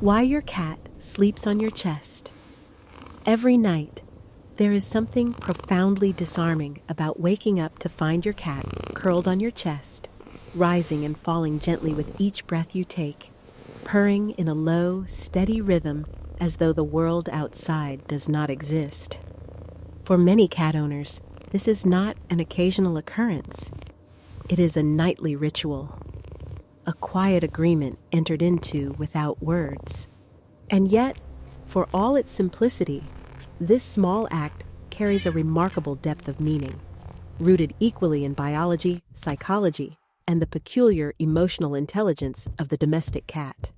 Why your cat sleeps on your chest. Every night, there is something profoundly disarming about waking up to find your cat curled on your chest, rising and falling gently with each breath you take, purring in a low, steady rhythm as though the world outside does not exist. For many cat owners, this is not an occasional occurrence. It is a nightly ritual, a quiet agreement entered into without words. And yet, for all its simplicity, this small act carries a remarkable depth of meaning, rooted equally in biology, psychology, and the peculiar emotional intelligence of the domestic cat.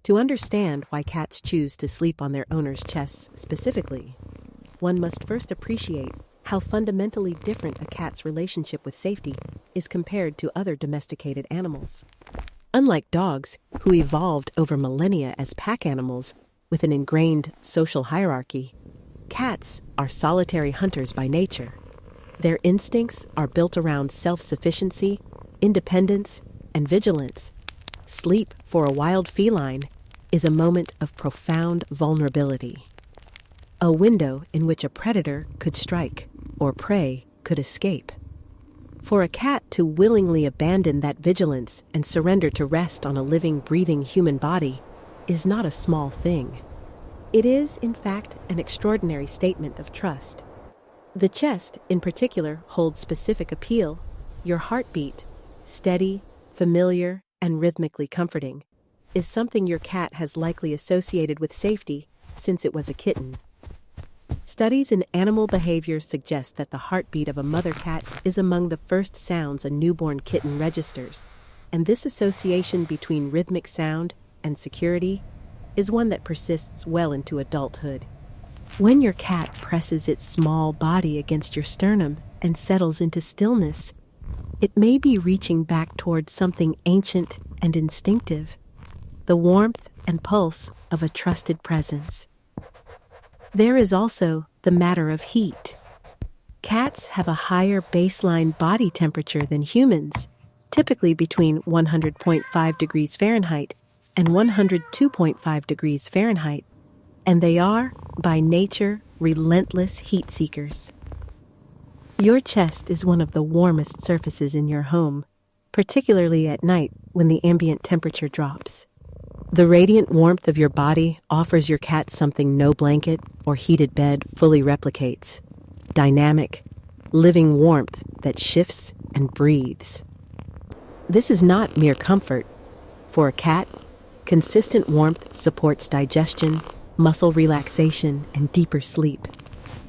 To understand why cats choose to sleep on their owners' chests specifically, one must first appreciate how fundamentally different a cat's relationship with safety is compared to other domesticated animals. Unlike dogs, who evolved over millennia as pack animals with an ingrained social hierarchy, cats are solitary hunters by nature. Their instincts are built around self-sufficiency, independence, and vigilance. Sleep for a wild feline is a moment of profound vulnerability, a window in which a predator could strike or prey could escape. For a cat to willingly abandon that vigilance and surrender to rest on a living, breathing human body is not a small thing. It is, in fact, an extraordinary statement of trust. The chest, in particular, holds specific appeal. Your heartbeat, steady, familiar, and rhythmically comforting, is something your cat has likely associated with safety since it was a kitten. Studies in animal behavior suggest that the heartbeat of a mother cat is among the first sounds a newborn kitten registers, and this association between rhythmic sound and security is one that persists well into adulthood. When your cat presses its small body against your sternum and settles into stillness, it may be reaching back towards something ancient and instinctive, the warmth and pulse of a trusted presence. There is also the matter of heat. Cats have a higher baseline body temperature than humans, typically between 100.5 degrees Fahrenheit and 102.5 degrees Fahrenheit, and they are, by nature, relentless heat seekers. Your chest is one of the warmest surfaces in your home, particularly at night when the ambient temperature drops. The radiant warmth of your body offers your cat something no blanket or heated bed fully replicates: dynamic, living warmth that shifts and breathes. This is not mere comfort. For a cat, consistent warmth supports digestion, muscle relaxation, and deeper sleep.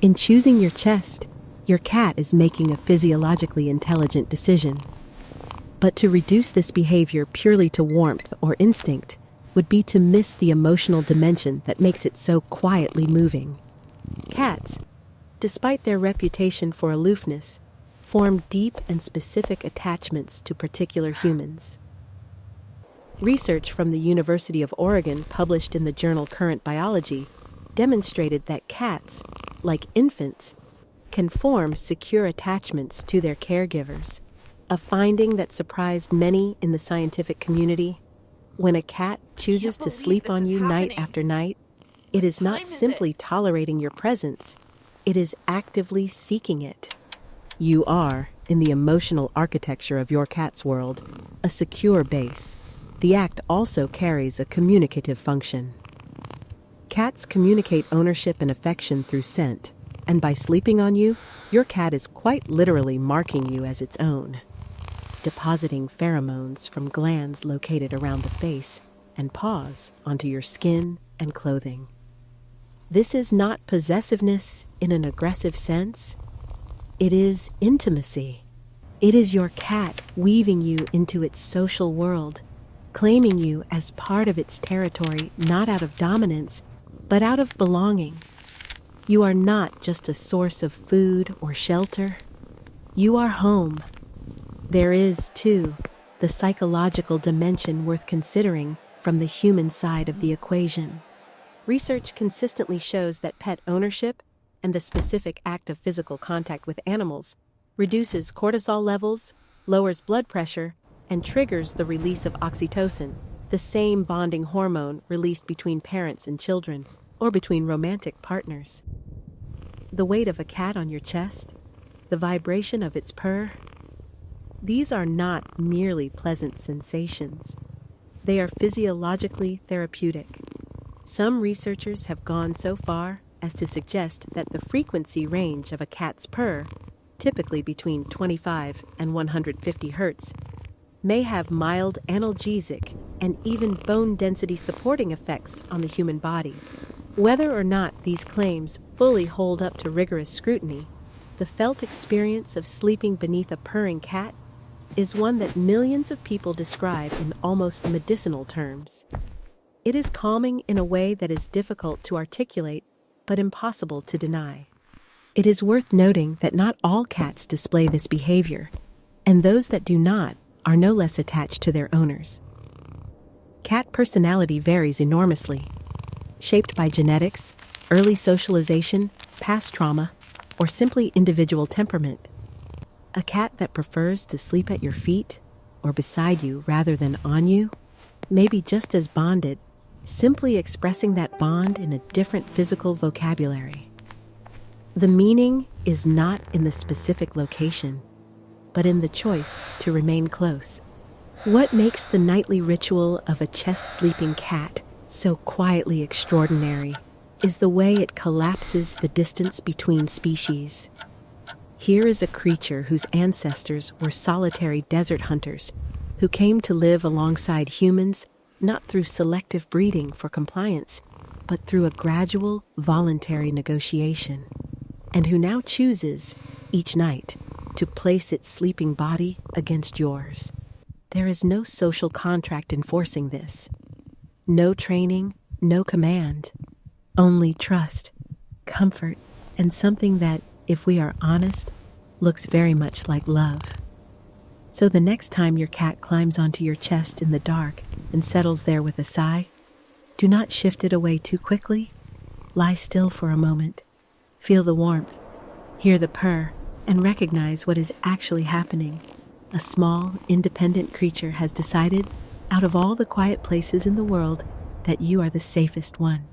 In choosing your chest, your cat is making a physiologically intelligent decision. But to reduce this behavior purely to warmth or instinct would be to miss the emotional dimension that makes it so quietly moving. Cats, despite their reputation for aloofness, form deep and specific attachments to particular humans. Research from the University of Oregon, published in the journal Current Biology, demonstrated that cats, like infants, can form secure attachments to their caregivers, a finding that surprised many in the scientific community. When a cat chooses to sleep on you night after night, it is not simply tolerating your presence, it is actively seeking it. You are, in the emotional architecture of your cat's world, a secure base. The act also carries a communicative function. Cats communicate ownership and affection through scent, and by sleeping on you, your cat is quite literally marking you as its own, depositing pheromones from glands located around the face and paws onto your skin and clothing. This is not possessiveness in an aggressive sense. It is intimacy. It is your cat weaving you into its social world, claiming you as part of its territory, not out of dominance, but out of belonging. You are not just a source of food or shelter. You are home. There is, too, the psychological dimension worth considering from the human side of the equation. Research consistently shows that pet ownership and the specific act of physical contact with animals reduces cortisol levels, lowers blood pressure, and triggers the release of oxytocin, the same bonding hormone released between parents and children, or between romantic partners. The weight of a cat on your chest, the vibration of its purr, these are not merely pleasant sensations. They are physiologically therapeutic. Some researchers have gone so far as to suggest that the frequency range of a cat's purr, typically between 25 and 150 hertz, may have mild analgesic and even bone density supporting effects on the human body. Whether or not these claims fully hold up to rigorous scrutiny, the felt experience of sleeping beneath a purring cat is one that millions of people describe in almost medicinal terms. It is calming in a way that is difficult to articulate but impossible to deny. It is worth noting that not all cats display this behavior, and those that do not are no less attached to their owners. Cat personality varies enormously, shaped by genetics, early socialization, past trauma, or simply individual temperament. A cat that prefers to sleep at your feet or beside you rather than on you may be just as bonded, simply expressing that bond in a different physical vocabulary. The meaning is not in the specific location, but in the choice to remain close. What makes the nightly ritual of a chest-sleeping cat so quietly extraordinary is the way it collapses the distance between species. Here is a creature whose ancestors were solitary desert hunters who came to live alongside humans not through selective breeding for compliance, but through a gradual, voluntary negotiation, and who now chooses, each night, to place its sleeping body against yours. There is no social contract enforcing this. No training, no command. Only trust, comfort, and something that, if we are honest, looks very much like love. So the next time your cat climbs onto your chest in the dark and settles there with a sigh, do not shift it away too quickly. Lie still for a moment. Feel the warmth, hear the purr, and recognize what is actually happening. A small, independent creature has decided, out of all the quiet places in the world, that you are the safest one.